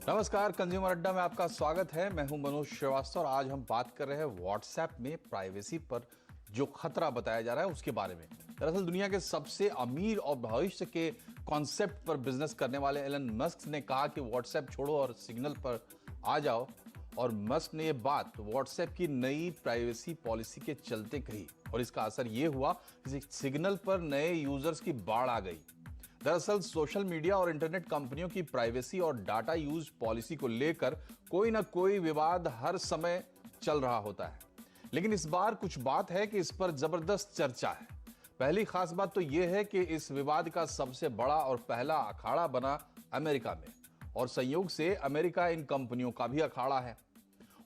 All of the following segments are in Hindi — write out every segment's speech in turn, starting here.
नमस्कार, कंज्यूमर अड्डा में आपका स्वागत है। मैं हूं मनोज श्रीवास्तव और आज हम बात कर रहे हैं व्हाट्सएप में प्राइवेसी पर जो खतरा बताया जा रहा है उसके बारे में। दरअसल दुनिया के सबसे अमीर और भविष्य के कॉन्सेप्ट पर बिजनेस करने वाले एलन मस्क ने कहा कि व्हाट्सएप छोड़ो और सिग्नल पर आ जाओ। और मस्क ने यह बात व्हाट्सएप की नई प्राइवेसी पॉलिसी के चलते कही और इसका असर यह हुआ कि सिग्नल पर नए यूजर्स की बाढ़ आ गई। दरअसल सोशल मीडिया और इंटरनेट कंपनियों की प्राइवेसी और डाटा यूज पॉलिसी को लेकर कोई ना कोई विवाद हर समय चल रहा होता है, लेकिन इस बार कुछ बात है कि इस पर जबरदस्त चर्चा है। पहली खास बात तो यह है कि इस विवाद का सबसे बड़ा और पहला अखाड़ा बना अमेरिका में और संयोग से अमेरिका इन कंपनियों का भी अखाड़ा है।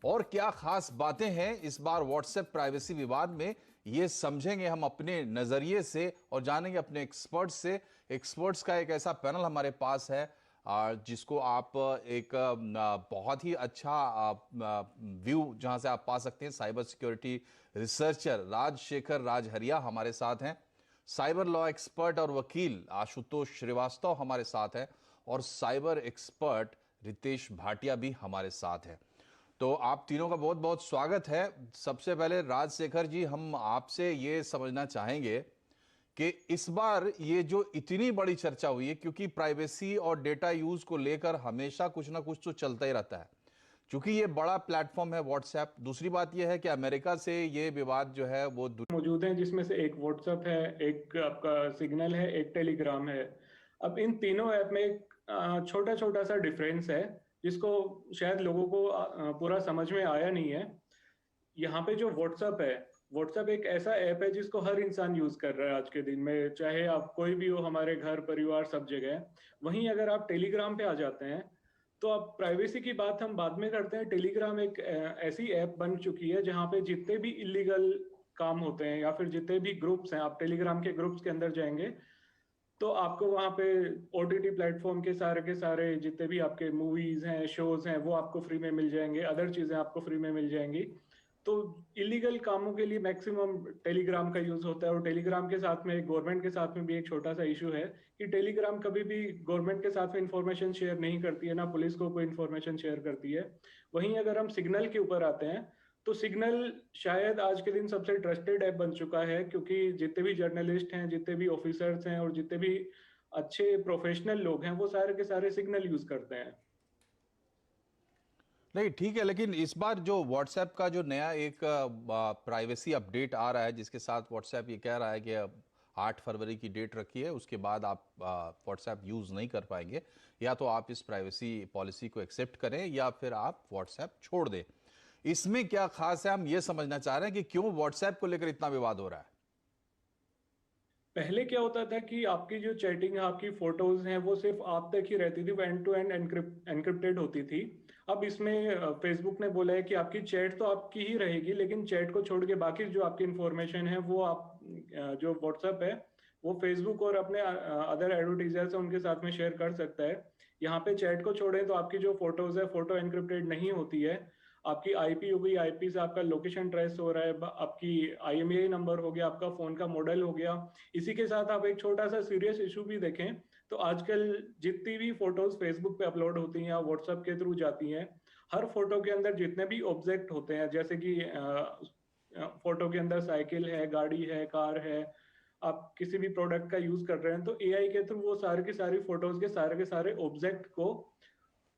और क्या खास बातें हैं इस बार व्हाट्सएप प्राइवेसी विवाद में, ये समझेंगे हम अपने नजरिए से और जानेंगे अपने एक्सपर्ट्स से। एक्सपर्ट्स का एक ऐसा पैनल हमारे पास है जिसको आप एक बहुत ही अच्छा व्यू जहां से आप पा सकते हैं। Cyber security researcher Rajshekhar Rajahariya हमारे साथ हैं, साइबर लॉ एक्सपर्ट और वकील आशुतोष श्रीवास्तव हमारे साथ हैं और साइबर एक्सपर्ट रितेश भाटिया भी हमारे साथ हैं। तो आप तीनों का बहुत बहुत स्वागत है। सबसे पहले राजशेखर जी, हम आपसे ये समझना चाहेंगे कि इस बार ये जो इतनी बड़ी चर्चा हुई है, क्योंकि प्राइवेसी और डेटा यूज को लेकर हमेशा कुछ ना कुछ तो चलता ही रहता है, क्योंकि ये बड़ा प्लेटफॉर्म है व्हाट्सएप। दूसरी बात ये है कि अमेरिका से ये विवाद जो है वो मौजूद हैं, जिसमें से एक व्हाट्सएप है, एक आपका सिग्नल है, एक टेलीग्राम है। अब इन तीनों ऐप में एक छोटा छोटा सा डिफरेंस है जिसको शायद लोगों को पूरा समझ में आया नहीं है। यहाँ पे जो व्हाट्सएप है, व्हाट्सएप एक ऐसा ऐप है जिसको हर इंसान यूज कर रहा है आज के दिन में, चाहे आप कोई भी हो, हमारे घर परिवार सब जगह। वहीं अगर आप टेलीग्राम पे आ जाते हैं तो अब प्राइवेसी की बात हम बाद में करते हैं। टेलीग्राम एक ऐसी ऐप बन चुकी है जहां पे जितने भी इलीगल काम होते हैं या फिर जितने भी ग्रुप्स हैं, आप टेलीग्राम के ग्रुप्स के अंदर जाएंगे तो आपको वहां पे ओटीटी प्लेटफॉर्म के सारे जितने भी आपके मूवीज हैं, शोज हैं, वो आपको फ्री में मिल जाएंगे, अदर चीजें आपको फ्री में मिल जाएंगी। तो इलीगल कामों के लिए मैक्सिमम टेलीग्राम का यूज होता है। और टेलीग्राम के साथ में गवर्नमेंट के साथ में भी एक छोटा सा इशू है कि टेलीग्राम कभी भी गवर्नमेंट के साथ में इंफॉर्मेशन शेयर नहीं करती है, ना पुलिस को कोई इंफॉर्मेशन शेयर करती है। वहीं अगर हम सिग्नल के ऊपर आते हैं तो सिग्नल शायद आज के दिन सबसे ट्रस्टेड ऐप बन चुका है, क्योंकि जितने भी जर्नलिस्ट हैं, जितने भी ऑफिसर्स हैं और जितने भी अच्छे प्रोफेशनल लोग हैं, वो सारे के सारे सिग्नल यूज करते हैं। नहीं, ठीक है, लेकिन इस बार जो व्हाट्सएप का जो नया एक प्राइवेसी अपडेट आ रहा है, जिसके साथ व्हाट्सएप ये कह रहा है कि अब 8 फरवरी की डेट रखी है, उसके बाद आप व्हाट्सएप यूज़ नहीं कर पाएंगे। या तो आप इस प्राइवेसी पॉलिसी को एक्सेप्ट करें या फिर आप व्हाट्सएप छोड़ दें। इसमें क्या खास है, हम ये समझना चाह रहे हैं कि क्यों व्हाट्सएप को लेकर इतना विवाद हो रहा है। पहले क्या होता था कि आपकी जो चैटिंग है, आपकी फोटोज हैं, वो सिर्फ आप तक ही रहती थी, वो एंड टू एंड एनक्रिप्टेड होती थी। अब इसमें फेसबुक ने बोला है कि आपकी चैट तो आपकी ही रहेगी, लेकिन चैट को छोड़ के बाकी जो आपकी इंफॉर्मेशन है वो आप जो व्हाट्सएप है वो फेसबुक और अपने अदर एडवर्टीजर्स हैं उनके साथ में शेयर कर सकता है। यहाँ पे चैट को छोड़ें तो आपकी जो फोटोज है, फोटो एनक्रिप्टेड नहीं होती है। आपकी आईपी हो गई, आईपी से आपका लोकेशन ट्रेस हो रहा है, आपकी आईएमईआई नंबर हो गया, आपका फोन का मॉडल हो गया। इसी के साथ आप एक छोटा सा सीरियस इशू भी देखें तो आजकल जितनी भी फोटोज फेसबुक पे अपलोड होती हैं या व्हाट्सएप के थ्रू जाती हैं, हर फोटो के अंदर जितने भी ऑब्जेक्ट होते हैं, जैसे कि फोटो के अंदर साइकिल है, गाड़ी है, कार है, आप किसी भी प्रोडक्ट का यूज कर रहे हैं, तो एआई के थ्रू वो सारे की सारी फोटोज के सारे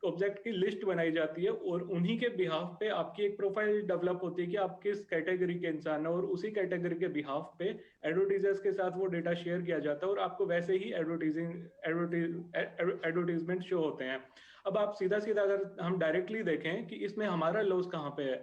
ऑब्जेक्ट की लिस्ट बनाई जाती है और उन्हीं के बिहाफ पे आपकी एक प्रोफाइल डेवलप होती है कि आप किस कैटेगरी के इंसान है, और उसी कैटेगरी के बिहाफ पे एडवर्टीजर्स के साथ वो डेटा शेयर किया जाता है और आपको वैसे ही एडवर्टीजमेंट शो होते हैं। अब आप सीधा सीधा अगर हम डायरेक्टली देखें कि इसमें हमारा लॉस कहाँ पे है,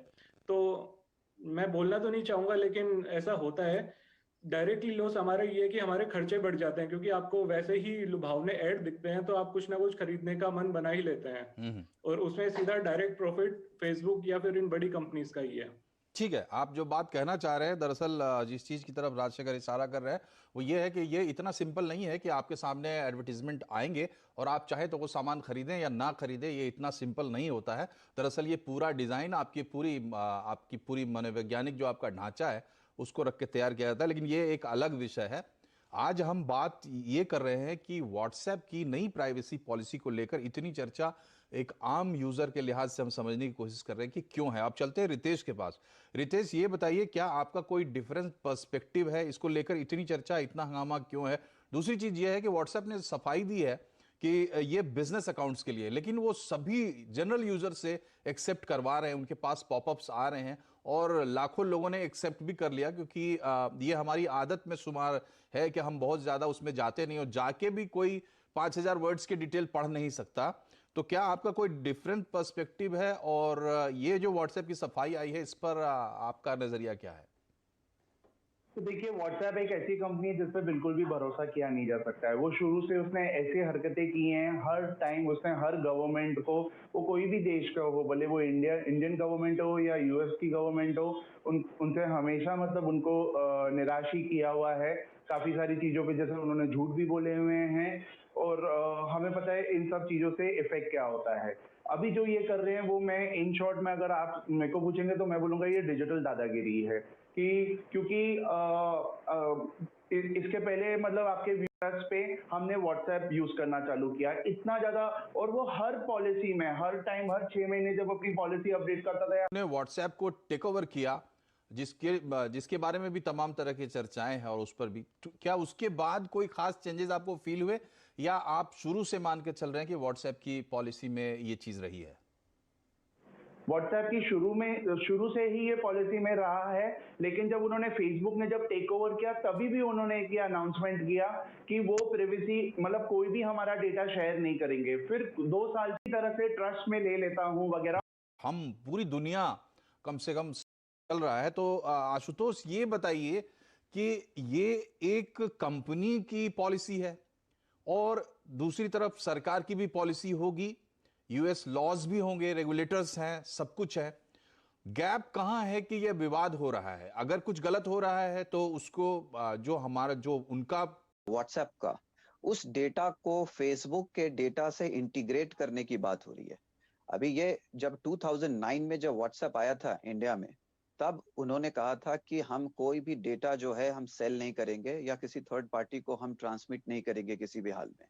तो मैं बोलना तो नहीं चाहूंगा लेकिन ऐसा होता है। डायरेक्टली लॉस हमारा ये है कि हमारे खर्चे बढ़ जाते हैं, क्योंकि आपको वैसे ही लुभावने ऐड दिखते हैं तो आप कुछ ना कुछ खरीदने का मन बना ही लेते हैं। और उसमें सीधा डायरेक्ट प्रॉफिट फेसबुक या फिर इन बड़ी कंपनीज का ही है। ठीक है, आप जो बात कहना चाह रहे हैं, दरअसल जिस चीज की तरफ राजशेखर इशारा कर रहे हैं वो ये है कि ये इतना सिंपल नहीं है कि आपके सामने एडवर्टीजमेंट आएंगे और आप चाहे तो वो सामान खरीदें या ना खरीदें। ये इतना सिंपल नहीं होता है। दरअसल ये पूरा डिजाइन आपकी पूरी मनोवैज्ञानिक जो आपका ढांचा है उसको रख के तैयार किया जाता है, लेकिन ये एक अलग विषय है। आज हम बात ये कर रहे हैं कि व्हाट्सएप की नई प्राइवेसी पॉलिसी को लेकर इतनी चर्चा एक आम यूजर के लिहाज से हम समझने की कोशिश कर रहे हैं कि क्यों है। आप चलते हैं रितेश के पास। रितेश, ये बताइए, क्या आपका कोई डिफरेंट पर्सपेक्टिव है इसको लेकर? इतनी चर्चा, इतना हंगामा क्यों है? दूसरी चीज ये है कि व्हाट्सएप ने सफाई दी है कि ये बिजनेस अकाउंट्स के लिए, लेकिन वो सभी जनरल यूजर से एक्सेप्ट करवा रहे हैं, उनके पास पॉपअप्स आ रहे हैं और लाखों लोगों ने एक्सेप्ट भी कर लिया, क्योंकि ये हमारी आदत में शुमार है कि हम बहुत ज्यादा उसमें जाते नहीं और जाके भी कोई 5,000 वर्ड्स की डिटेल पढ़ नहीं सकता। तो क्या आपका कोई डिफरेंट पर्सपेक्टिव है, और ये जो व्हाट्सएप की सफाई आई है इस पर आपका नजरिया क्या है? तो देखिए, व्हाट्सएप एक ऐसी कंपनी है जिस पे बिल्कुल भी भरोसा किया नहीं जा सकता है। वो शुरू से उसने ऐसी हरकतें की हैं, हर टाइम उसने हर गवर्नमेंट को, वो कोई भी देश का हो, भले वो इंडियन गवर्नमेंट हो या यूएस की गवर्नमेंट हो, उनसे हमेशा मतलब उनको निराश ही किया हुआ है। काफी सारी चीजों पे जैसे उन्होंने झूठ भी बोले हुए हैं, और हमें पता है इन सब चीजों से इफेक्ट क्या होता है। अभी जो ये कर रहे हैं वो, मैं इन शॉर्ट में अगर आप मेरे को पूछेंगे तो मैं बोलूंगा ये डिजिटल दादागिरी है। कि क्योंकि इसके पहले मतलब आपके व्यूअर्स पे हमने व्हाट्सएप यूज करना चालू किया इतना ज्यादा, और वो हर पॉलिसी में हर टाइम हर 6 महीने जब अपनी पॉलिसी अपडेट करता था। ने व्हाट्सएप को टेक ओवर किया, जिसके जिसके बारे में भी तमाम तरह की चर्चाएं हैं, और उस पर भी तो क्या उसके बाद कोई खास चेंजेस आपको फील हुए, या आप शुरू से मान के चल रहे हैं कि व्हाट्सएप की पॉलिसी में ये चीज रही है? व्हाट्सएप की शुरू से ही ये पॉलिसी में रहा है, लेकिन जब उन्होंने फेसबुक ने जब टेक ओवर किया तभी भी उन्होंने एक अनाउंसमेंट किया कि वो प्राइवेसी मतलब कोई भी हमारा डेटा शेयर नहीं करेंगे। फिर 2 साल की तरह से ट्रस्ट में ले लेता हूँ वगैरह। हम पूरी दुनिया कम से कम चल रहा है, तो आशुतोष ये बताइए कि ये एक कंपनी की पॉलिसी है और दूसरी तरफ सरकार की भी पॉलिसी होगी, यूएस लॉज भी होंगे, रेगुलेटर्स हैं, सब कुछ है। गैप कहाँ है कि ये विवाद हो रहा है? अगर कुछ गलत हो रहा है तो उसको जो हमारा जो उनका व्हाट्सएप का उस डेटा को फेसबुक के डेटा से इंटीग्रेट करने की बात हो रही है। अभी ये जब 2009 में जब व्हाट्सएप आया था इंडिया में, तब उन्होंने कहा था कि हम कोई भी डेटा जो है हम सेल नहीं करेंगे या किसी थर्ड पार्टी को हम ट्रांसमिट नहीं करेंगे किसी भी हाल में।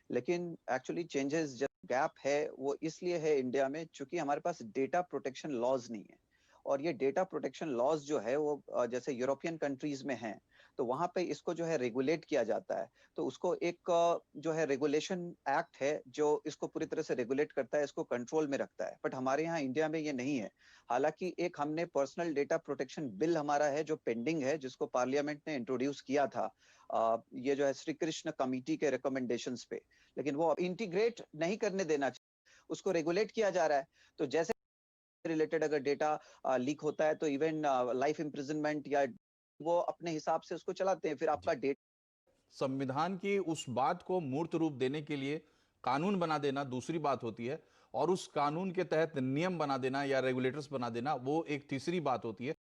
लेकिन एक्चुअली चेंजेस जो गैप है वो इसलिए है इंडिया में क्योंकि हमारे पास डेटा प्रोटेक्शन लॉज नहीं है। और ये डेटा प्रोटेक्शन लॉज जो है वो जैसे यूरोपियन कंट्रीज में है, तो वहां पे इसको जो है रेगुलेट किया जाता है। तो उसको एक जो है रेगुलेशन एक्ट है जो इसको पूरी तरह से रेगुलेट करता है, इसको कंट्रोल में रखता है। बट हमारे यहाँ इंडिया में ये नहीं है। हालांकि एक हमने पर्सनल डेटा प्रोटेक्शन बिल हमारा है जो पेंडिंग है, जिसको पार्लियामेंट ने इंट्रोड्यूस किया था ये जो है श्री कृष्ण कमिटी के रिकमेंडेशंस पे, लेकिन वो इंटीग्रेट नहीं करने देना चाहिए, उसको रेगुलेट किया जा रहा है। तो जैसे रिलेटेड अगर डेटा लीक होता है तो इवन लाइफ इम्प्रिजनमेंट या वो अपने हिसाब से उसको चलाते हैं, फिर आपका डेटा। संविधान की उस बात को मूर्त रूप देने के लिए कानून बना देना दूसरी बात होती है, और उस कानून के तहत नियम बना देना या रेगुलेटर्स बना देना वो एक तीसरी बात होती है।